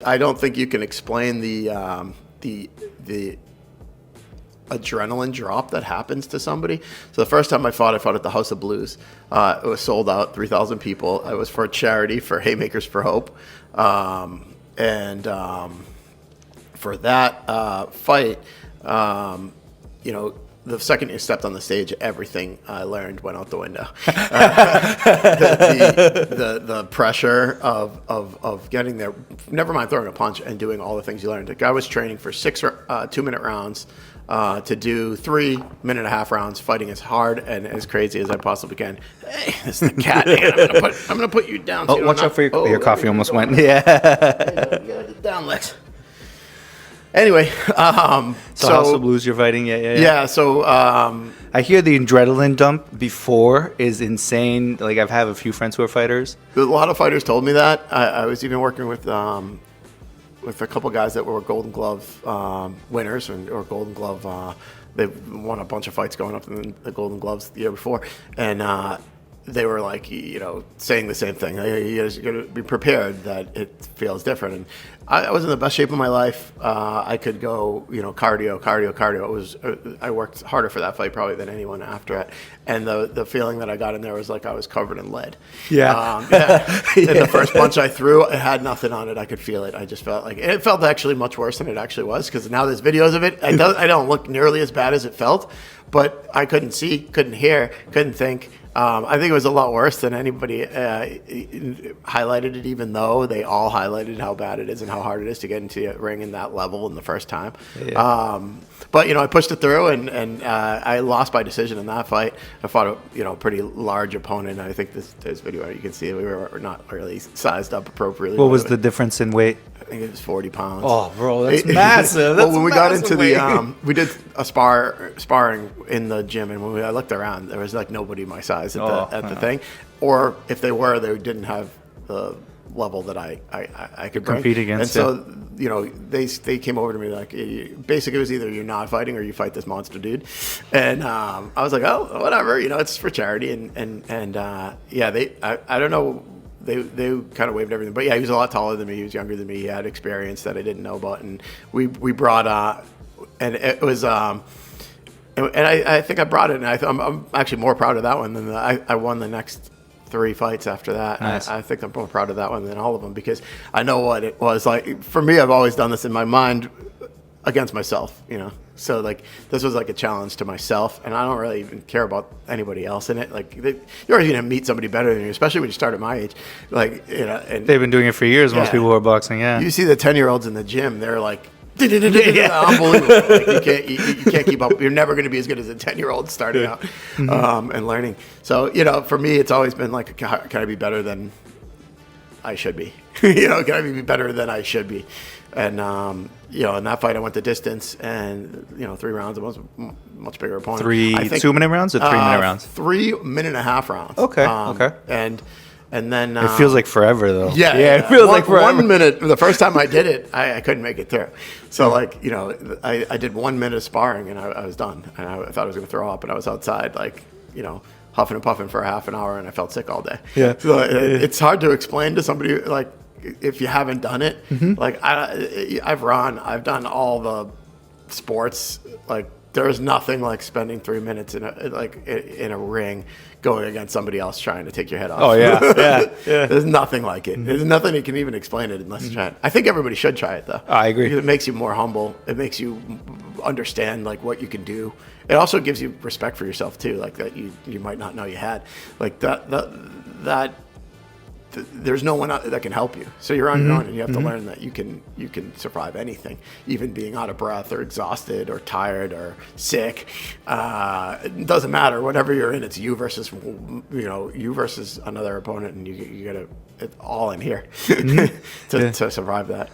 I don't think you can explain the adrenaline drop that happens to somebody. So the first time I fought at the House of Blues. It was sold out, 3,000 people. It was for a charity for Haymakers for Hope. For that fight, you know, the second you stepped on the stage, everything I learned went out the window. The pressure of getting there, never mind throwing a punch and doing all the things you learned. The guy was training for 6 2-minute rounds to do 3 1.5-minute rounds, fighting as hard and as crazy as I possibly can. Hey, this is the cat. Hey, I'm gonna put you down. Oh, watch out for your coffee almost went. Yeah. Down, Lex. Anyway, so House of Blues you're fighting, yeah. So I hear the adrenaline dump before is insane. Like I've had a few friends who are fighters. A lot of fighters told me that. I was even working with a couple guys that were Golden Glove winners or Golden Glove. They won a bunch of fights going up in the Golden Gloves the year before, and they were like, you know, saying the same thing. You got to be prepared that it feels different. And I was in the best shape of my life. I could go, you know, cardio. It was I worked harder for that fight probably than anyone after it. And the feeling that I got in there was like I was covered in lead. Yeah. And the first punch I threw, it had nothing on it. I could feel it. I just felt like it felt actually much worse than it actually was, because now there's videos of it. I don't look nearly as bad as it felt, but I couldn't see, couldn't hear, couldn't think. I think it was a lot worse than anybody highlighted it, even though they all highlighted how bad it is and how hard it is to get into a ring in that level in the first time. Yeah. But, you know, I pushed it through, and I lost by decision in that fight. I fought a, you know, pretty large opponent. I think this video, you can see we were not really sized up appropriately. What was the difference in weight? I think it was 40 pounds. Oh, bro, that's massive. Well, when we got into we did a sparring in the gym, and when I looked around, there was like nobody my size at the thing, or if they were, they didn't have the level that I could compete against. And so, you know, they came over to me like, basically it was either you're not fighting or you fight this monster dude, and I was like, oh, whatever, you know, it's for charity, and yeah, I don't know. They kind of waived everything, but yeah, he was a lot taller than me. He was younger than me. He had experience that I didn't know about, and we brought and it was and I think I brought it, and I'm actually more proud of that one than I won the next 3 fights after that. Nice. I think I'm more proud of that one than all of them, because I know what it was like. For me, I've always done this in my mind against myself, you know. So like this was like a challenge to myself, and I don't really even care about anybody else in it. Like you're always gonna meet somebody better than you, especially when you start at my age. Like, you know, and they've been doing it for years. Most people who are boxing, yeah. You see the 10-year-olds in the gym; they're like, unbelievable. Like you can't keep up. You're never gonna be as good as a 10-year-old starting out and learning. So, you know, for me, it's always been like, can I be better than I should be? You know, can I be better than I should be? And you know, in that fight, I went the distance, and you know, 3 rounds. It was a much bigger opponent. 3 2-minute rounds or 3-minute rounds? 3 1.5-minute rounds. Okay. Okay. And then it feels like forever, though. Yeah, it feels like forever. 1 minute. The first time I did it, I couldn't make it through. So like, you know, I did 1 minute of sparring, and I was done. And I thought I was going to throw up, and I was outside, like, you know, huffing and puffing for a half an hour, and I felt sick all day. Yeah. So it's hard to explain to somebody, like, if you haven't done it. Like I've done all the sports. Like there's nothing like spending 3 minutes in a ring going against somebody else trying to take your head off. Oh yeah. There's nothing like it. There's nothing you can even explain it unless you try it. I think everybody should try it though. I agree. Because it makes you more humble. It makes you understand like what you can do. It also gives you respect for yourself too, like that you might not know you had. Like that there's no one that can help you. So you're on your own, and you have to learn that you can survive anything, even being out of breath or exhausted or tired or sick. It doesn't matter. Whatever you're in, it's you versus another opponent, and you gotta, it's all in here to survive that.